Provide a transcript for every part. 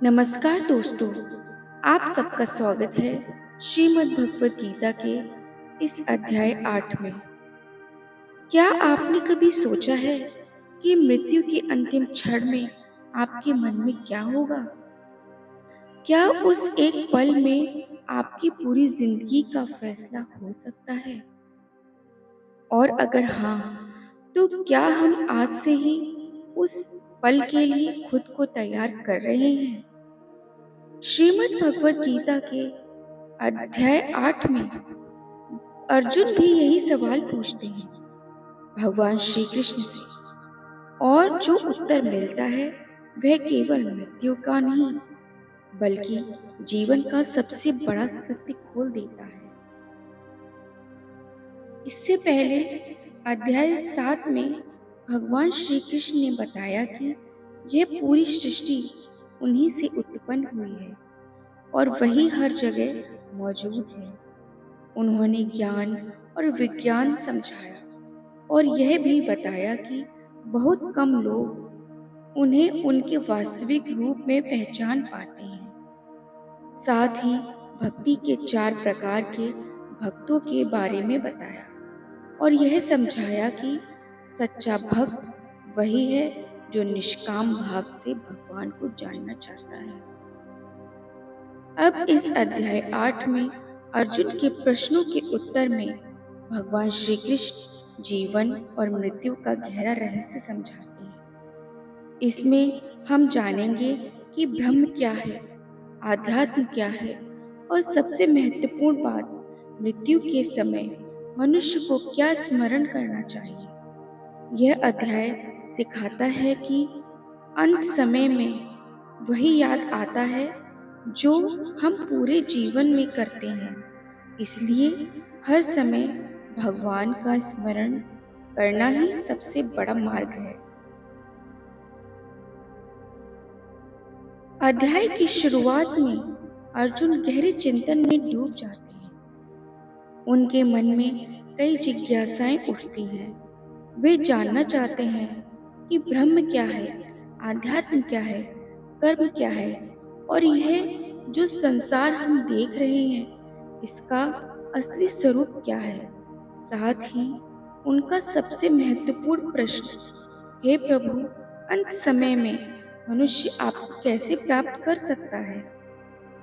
नमस्कार दोस्तों, आप सबका स्वागत है श्रीमद् भगवत गीता के इस अध्याय 8 में। क्या आपने कभी सोचा है कि मृत्यु के अंतिम क्षण में आपके मन में क्या होगा? क्या उस एक पल में आपकी पूरी जिंदगी का फैसला हो सकता है? और अगर हाँ, तो क्या हम आज से ही उस पल के लिए खुद को तैयार कर रहे हैं? श्रीमद् भगवत गीता के अध्याय 8 में अर्जुन भी यही सवाल पूछते हैं भगवान श्री कृष्ण से, और जो उत्तर मिलता है वह केवल मृत्यु का नहीं बल्कि जीवन का सबसे बड़ा सत्य खोल देता है। इससे पहले अध्याय 7 में भगवान श्री कृष्ण ने बताया कि यह पूरी सृष्टि उन्हीं से उत्पन्न हुई है और वही हर जगह मौजूद है। उन्होंने ज्ञान और विज्ञान समझाया और यह भी बताया कि बहुत कम लोग उन्हें उनके वास्तविक रूप में पहचान पाते हैं। साथ ही भक्ति के 4 प्रकार के भक्तों के बारे में बताया और यह समझाया कि सच्चा भक्त वही है जो निष्काम भाव से भगवान को जानना चाहता है। अब इस अध्याय 8 में अर्जुन के प्रश्नों के उत्तर में भगवान श्री कृष्ण जीवन और मृत्यु का गहरा रहस्य समझाते हैं। इसमें हम जानेंगे कि ब्रह्म क्या है, आध्यात्म क्या है और सबसे महत्वपूर्ण बात, मृत्यु के समय मनुष्य को क्या स्मरण करना चाहिए। यह अध्याय सिखाता है कि अंत समय में वही याद आता है जो हम पूरे जीवन में करते हैं। इसलिए हर समय भगवान का स्मरण करना ही सबसे बड़ा मार्ग है। अध्याय की शुरुआत में अर्जुन गहरे चिंतन में डूब जाते हैं। उनके मन में कई जिज्ञासाएं उठती हैं। वे जानना चाहते हैं कि ब्रह्म क्या है, आध्यात्म क्या है, कर्म क्या है और यह जो संसार हम देख रहे हैं इसका असली स्वरूप क्या है। साथ ही उनका सबसे महत्वपूर्ण प्रश्न, हे प्रभु, अंत समय में मनुष्य आपको कैसे प्राप्त कर सकता है।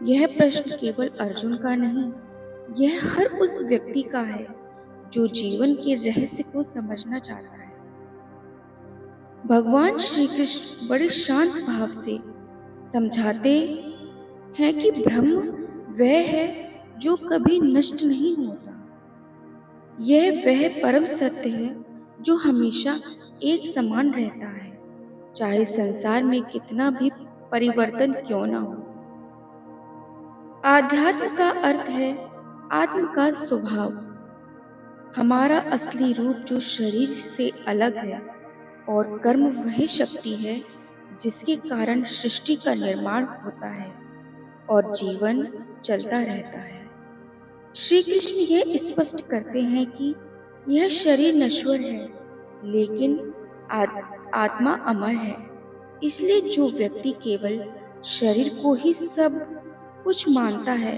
यह प्रश्न केवल अर्जुन का नहीं, यह हर उस व्यक्ति का है जो जीवन के रहस्य को समझना चाहता है। भगवान श्री कृष्ण बड़े शांत भाव से समझाते हैं कि ब्रह्म वह है जो कभी नष्ट नहीं होता। यह वह परम सत्य है जो हमेशा एक समान रहता है, चाहे संसार में कितना भी परिवर्तन क्यों न हो। आध्यात्म का अर्थ है आत्म का स्वभाव, हमारा असली रूप जो शरीर से अलग है, और कर्म वह शक्ति है जिसके कारण सृष्टि का निर्माण होता है और जीवन चलता रहता है। श्री कृष्ण यह स्पष्ट करते हैं कि यह शरीर नश्वर है लेकिन आत्मा अमर है। इसलिए जो व्यक्ति केवल शरीर को ही सब कुछ मानता है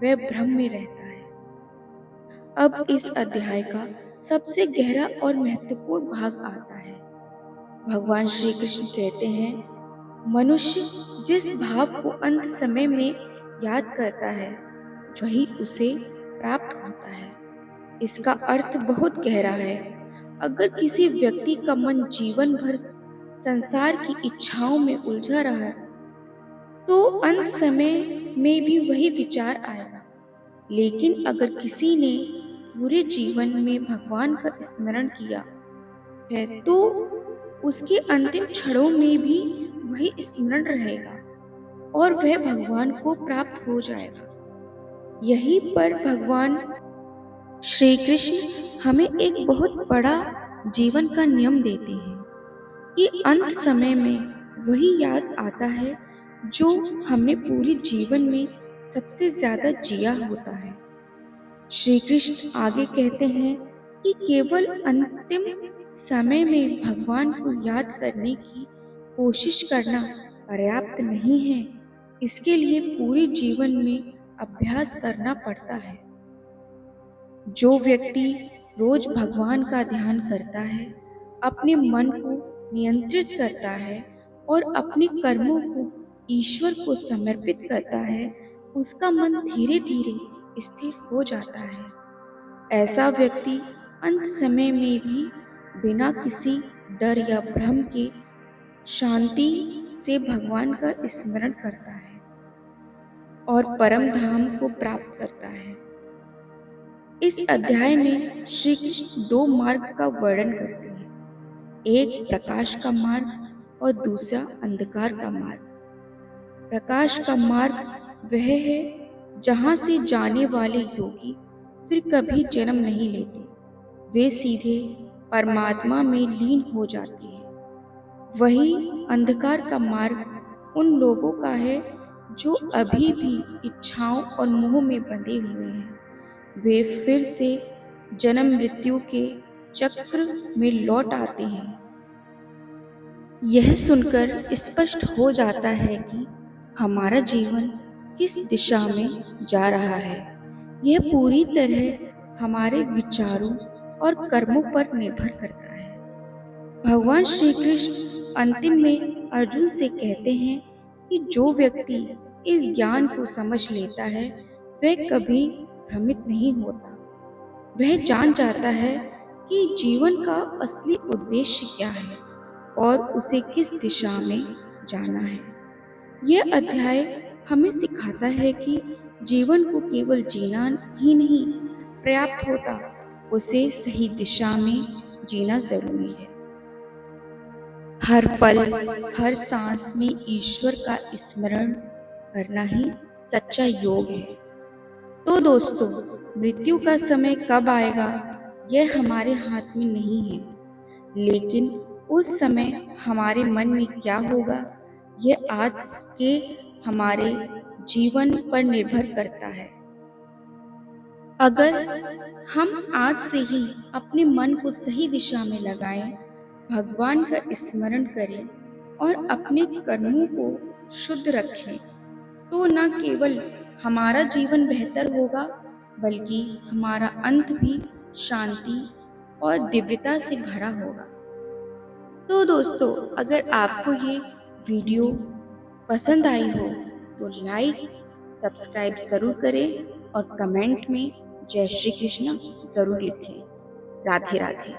वह भ्रम में रहता है। अब इस अध्याय का सबसे गहरा और महत्वपूर्ण भाग आता है। भगवान श्री कृष्ण कहते हैं, मनुष्य जिस भाव को अंत समय में याद करता है वही उसे प्राप्त होता है। इसका अर्थ बहुत गहरा है। अगर किसी व्यक्ति का मन जीवन भर संसार की इच्छाओं में उलझा रहा तो अंत समय में भी वही विचार आएगा। लेकिन अगर किसी ने पूरे जीवन में भगवान का स्मरण किया है तो उसके अंतिम क्षणों में भी वही स्मरण रहेगा और वह भगवान को प्राप्त हो जाएगा। यहीं पर भगवान श्री कृष्ण हमें एक बहुत बड़ा जीवन का नियम देते हैं कि अंत समय में वही याद आता है जो हमने पूरे जीवन में सबसे ज्यादा जिया होता है। श्री कृष्ण आगे कहते हैं कि केवल अंतिम समय में भगवान को याद करने की कोशिश करना पर्याप्त नहीं है, इसके लिए पूरे जीवन में अभ्यास करना पड़ता है। जो व्यक्ति रोज भगवान का ध्यान करता है, अपने मन को नियंत्रित करता है और अपने कर्मों को ईश्वर को समर्पित करता है, उसका मन धीरे धीरे स्थिर हो जाता है। ऐसा व्यक्ति अंत समय में भी बिना किसी डर या भ्रम के शांति से भगवान का स्मरण करता है और परम धाम को प्राप्त करता है। इस अध्याय में श्री कृष्ण दो मार्ग का वर्णन करते हैं, एक प्रकाश का मार्ग और दूसरा अंधकार का मार्ग। प्रकाश का मार्ग वह है जहाँ से जाने वाले योगी फिर कभी जन्म नहीं लेते, वे सीधे परमात्मा में लीन हो जाते हैं। वही अंधकार का मार्ग उन लोगों का है जो अभी भी इच्छाओं और मोह में बंधे हुए हैं। वे फिर से जन्म मृत्यु के चक्र में लौट आते हैं। यह सुनकर स्पष्ट हो जाता है कि हमारा जीवन किस दिशा में जा रहा है। यह पूरी तरह हमारे विचारों और कर्मों पर निर्भर करता है। भगवान श्री कृष्ण अंतिम में अर्जुन से कहते हैं कि जो व्यक्ति इस ज्ञान को समझ लेता है, वह कभी भ्रमित नहीं होता। वह जान जाता है कि जीवन का असली उद्देश्य क्या है और उसे किस दिशा में जाना है। यह अध्याय हमें सिखाता है कि जीवन को केवल जीना ही नहीं पर्याप्त होता, उसे सही दिशा में जीना जरूरी है। हर पल, हर सांस में ईश्वर का स्मरण करना ही सच्चा योग है। तो दोस्तों, मृत्यु का समय कब आएगा यह हमारे हाथ में नहीं है, लेकिन उस समय हमारे मन में क्या होगा यह आज के हमारे जीवन पर निर्भर करता है। अगर हम आज से ही अपने मन को सही दिशा में लगाएं, भगवान का स्मरण करें और अपने कर्मों को शुद्ध रखें, तो न केवल हमारा जीवन बेहतर होगा, बल्कि हमारा अंत भी शांति और दिव्यता से भरा होगा। तो दोस्तों, अगर आपको ये वीडियो पसंद आई हो तो लाइक, सब्सक्राइब ज़रूर करें और कमेंट में जय श्री कृष्ण ज़रूर लिखें। राधे राधे।